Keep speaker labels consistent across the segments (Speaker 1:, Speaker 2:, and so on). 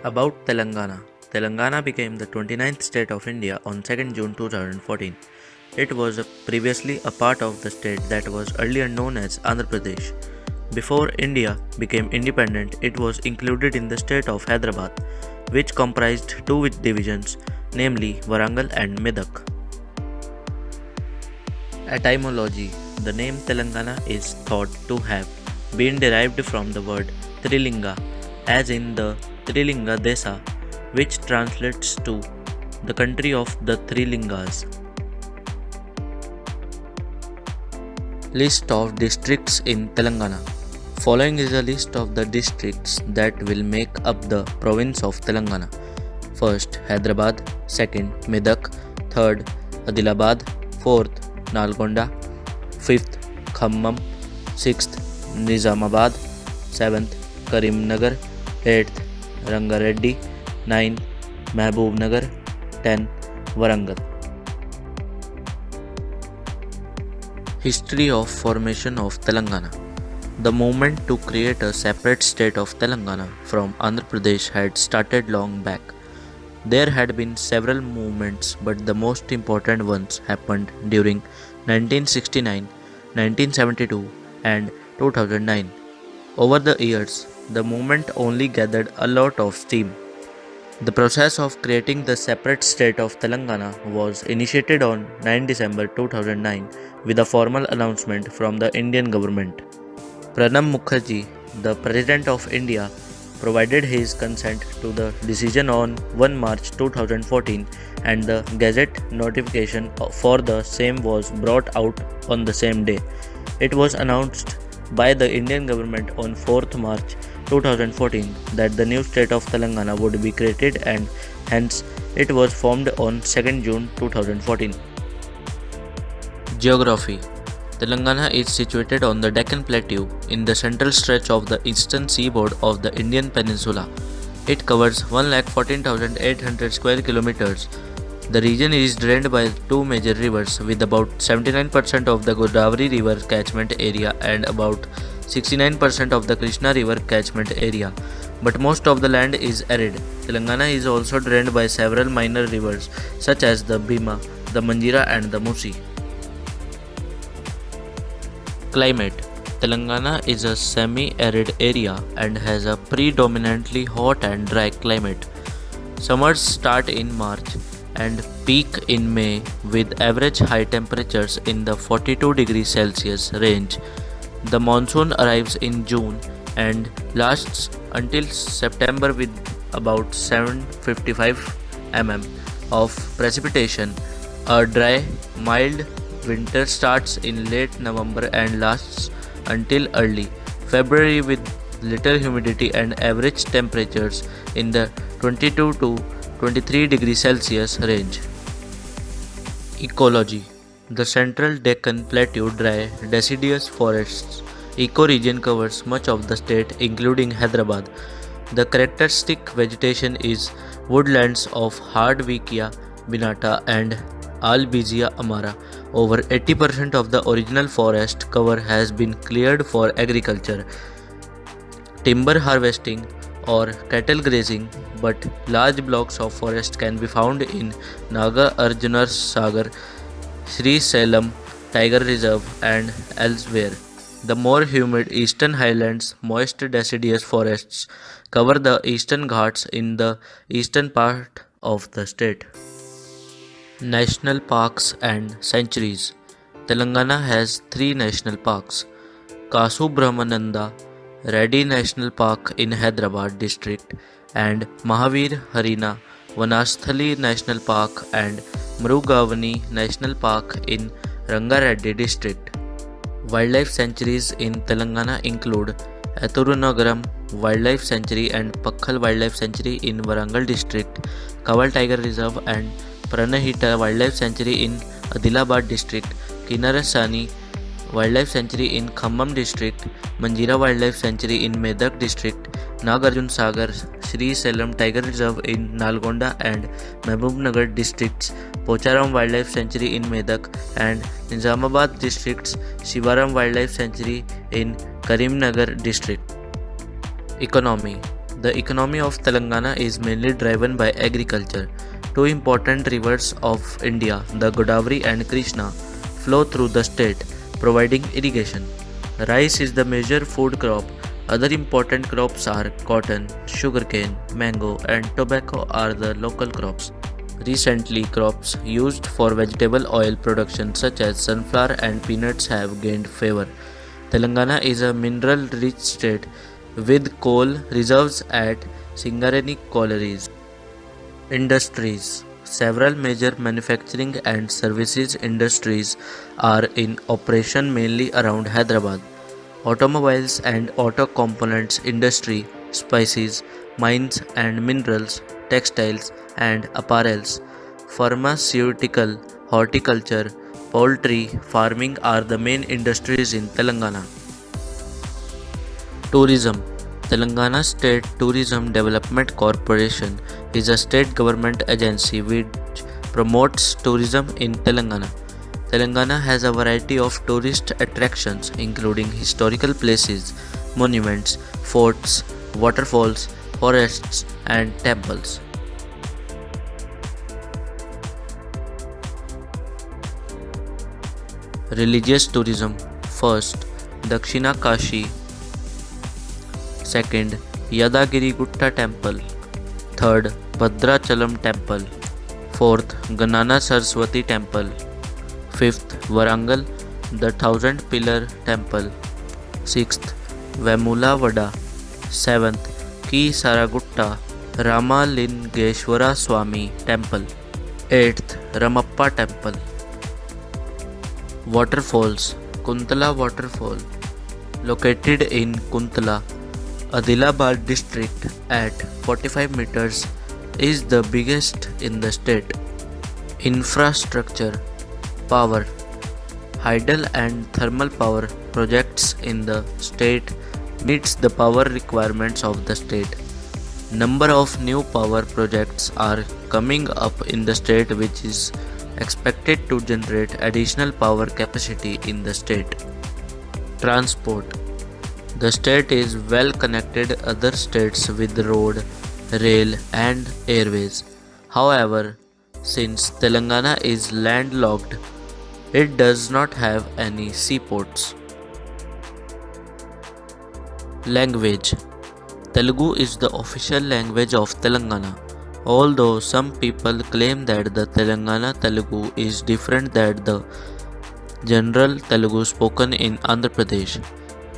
Speaker 1: About Telangana. Telangana became the 29th state of India on 2nd June 2014. It was previously a part of the state that was earlier known as Andhra Pradesh. Before India became independent, it was included in the state of Hyderabad, which comprised two divisions, namely Warangal and Medak. Etymology. The name Telangana is thought to have been derived from the word Trilinga, as in the Trilinga Desa, which translates to the country of the three lingas. List of districts in Telangana. Following is a list of the districts that will make up the province of Telangana. First, Hyderabad. Second, Medak. Third, Adilabad. Fourth, Nalgonda. Fifth, Khammam. Sixth, Nizamabad. Seventh, Karimnagar. Eighth, Rangareddy. 9. Mahbubnagar. 10. Warangal. History of formation of Telangana. The movement to create a separate state of Telangana from Andhra Pradesh had started long back. There had been several movements, but the most important ones happened during 1969, 1972, and 2009. Over the years, the movement only gathered a lot of steam. The process of creating the separate state of Telangana was initiated on 9 December 2009 with a formal announcement from the Indian government. Pranab Mukherjee, the President of India, provided his consent to the decision on 1 March 2014, and the Gazette notification for the same was brought out on the same day. It was announced by the Indian government on 4th March 2014 that the new state of Telangana would be created, and hence it was formed on 2nd June 2014. Geography. Telangana is situated on the Deccan Plateau in the central stretch of the eastern seaboard of the Indian peninsula. It covers 1,14,800 square kilometers. The region is drained by two major rivers, with about 79% of the Godavari River catchment area and about 69% of the Krishna River catchment area, but most of the land is arid. Telangana is also drained by several minor rivers such as the Bhima, the Manjira, and the Musi. Climate. Telangana is a semi-arid area and has a predominantly hot and dry climate. Summers start in March and peak in May, with average high temperatures in the 42 degrees Celsius range. The monsoon arrives in June and lasts until September with about 755 mm of precipitation. A dry, mild winter starts in late November and lasts until early February with little humidity and average temperatures in the 22 to 23 degrees Celsius range. Ecology. The Central Deccan Plateau dry deciduous forests ecoregion covers much of the state, including Hyderabad. The characteristic vegetation is woodlands of Hardwickia binata and Albizia amara. Over 80% of the original forest cover has been cleared for agriculture, timber harvesting, or cattle grazing, but large blocks of forest can be found in Naga Arjunar Sagar, Sri Salem Tiger Reserve, and elsewhere. The more humid eastern highlands, moist deciduous forests cover the eastern Ghats in the eastern part of the state. National parks and sanctuaries. Telangana has three national parks: Kasu Brahmananda Reddy National Park in Hyderabad district, and Mahavir Harina Vanasthali National Park and Mrugavani National Park in Rangareddy district. Wildlife sanctuaries in Telangana include Athurunagaram Wildlife Sanctuary and Pakhal Wildlife Sanctuary in Warangal district, Kaval Tiger Reserve and Pranahita Wildlife Sanctuary in Adilabad district, Kinarasani Wildlife Sanctuary in Khammam district, Manjira Wildlife Sanctuary in Medak district, Nagarjun Sagar Sri Salem Tiger Reserve in Nalgonda and Mahbubnagar districts, Pocharam Wildlife Sanctuary in Medak and Nizamabad districts, Shivaram Wildlife Sanctuary in Karimnagar district. Economy. The economy of Telangana is mainly driven by agriculture. Two important rivers of India, the Godavari and Krishna, flow through the state, providing irrigation. Rice is the major food crop. Other important crops are cotton, sugarcane, mango, and tobacco are the local crops. Recently, crops used for vegetable oil production such as sunflower and peanuts have gained favor. Telangana is a mineral rich state with coal reserves at Singareni collieries. Industries. Several major manufacturing and services industries are in operation mainly around Hyderabad. Automobiles and auto components industry, spices, mines and minerals, textiles and apparels, pharmaceutical, horticulture, poultry, farming are the main industries in Telangana. Tourism. Telangana State Tourism Development Corporation is a state government agency which promotes tourism in Telangana. Telangana has a variety of tourist attractions including historical places, monuments, forts, waterfalls, forests, and temples. Religious tourism. First, Dakshina Kashi. Second, Yadagiri Gutta Temple. Third, Bhadrachalam Temple. Fourth, Ganana Saraswati Temple. Fifth, Warangal, the Thousand Pillar Temple. Sixth, Vemula Vada. Seventh, Ki Saragutta, Ramalingeshwara Swami Temple. Eighth, Ramappa Temple. Waterfalls. Kuntala Waterfall, located in Kuntala, Adilabad district at 45 meters, is the biggest in the state. Infrastructure. Power. Hydel and thermal power projects in the state meets the power requirements of the state. Number of new power projects are coming up in the state which is expected to generate additional power capacity in the state. Transport. The state is well connected other states with road, rail and airways. However, since Telangana is landlocked, it does not have any seaports. Language. Telugu is the official language of Telangana. Although some people claim that the Telangana Telugu is different than the general Telugu spoken in Andhra Pradesh.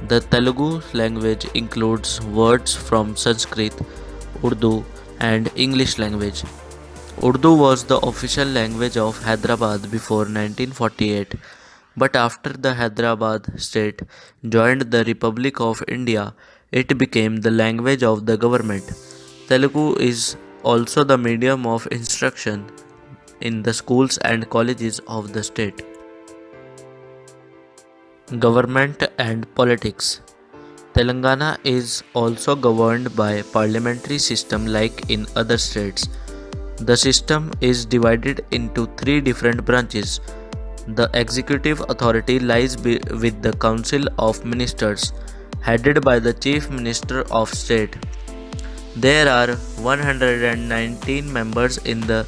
Speaker 1: The Telugu language includes words from Sanskrit, Urdu, and English language. Urdu was the official language of Hyderabad before 1948, but after the Hyderabad state joined the Republic of India, it became the language of the government. Telugu is also the medium of instruction in the schools and colleges of the state. Government and politics. Telangana is also governed by parliamentary system like in other states. The system is divided into three different branches. The executive authority lies with the Council of Ministers, headed by the Chief Minister of State. There are 119 members in the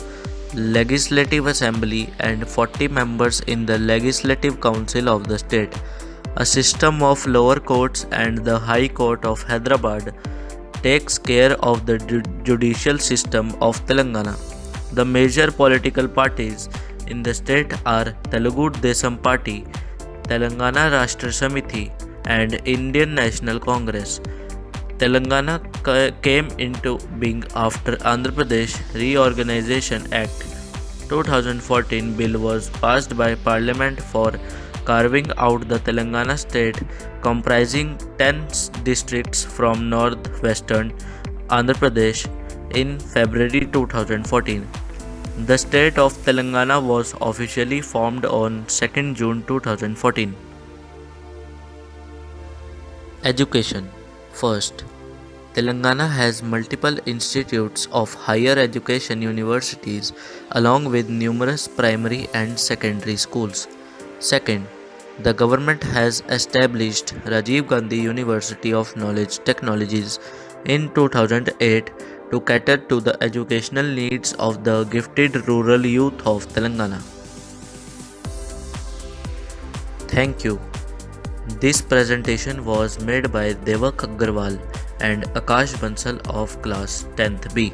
Speaker 1: Legislative Assembly and 40 members in the Legislative Council of the state. A system of lower courts and the High Court of Hyderabad takes care of the judicial system of Telangana. The major political parties in the state are Telugu Desam Party, Telangana Rashtra Samiti, and Indian National Congress. Telangana came into being after Andhra Pradesh Reorganization Act 2014 bill was passed by Parliament for carving out the Telangana state comprising 10 districts from northwestern Andhra Pradesh in February 2014. The state of Telangana was officially formed on 2nd June 2014. Education. First, Telangana has multiple institutes of higher education universities along with numerous primary and secondary schools. Second, the government has established Rajiv Gandhi University of Knowledge Technologies in 2008 to cater to the educational needs of the gifted rural youth of Telangana. Thank you. This presentation was made by Devak Agarwal and Akash Bansal of class 10th B.